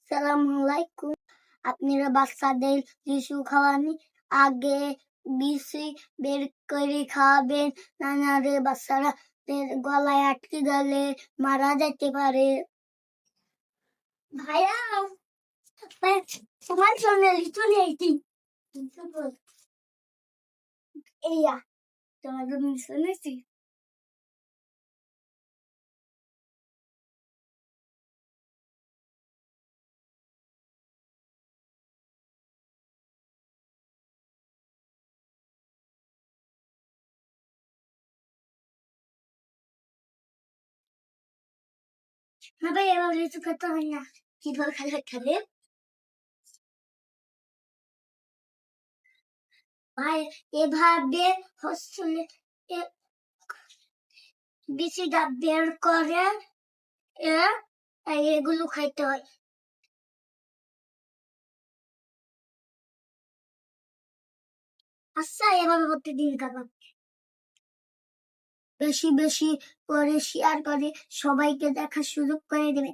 সালামালাইকুম। আপনারা বাচ্চাদের লিচু খাওয়ানি আগে বিচি বের করে খাওয়াবেন, না নাহলে বাচ্চারা গলায় আটকে গেলে মারা যেতে পারে। ভাইয়া তোমার জন্য লিচু নিয়েছি। এইয়া তোমার জন্য লিচু নিয়েছি। না ভাই, এবার লিচু খেতে হয় না। কিভাবে খেলে ভাই, এভাবে হচ্ছে বিচিটা বের করে এগুলো খাইতে হয়। আচ্ছা, এভাবে প্রতিদিন খাবার বেশি বেশি করে শেয়ার করে সবাইকে দেখার সুযোগ করে দেবে।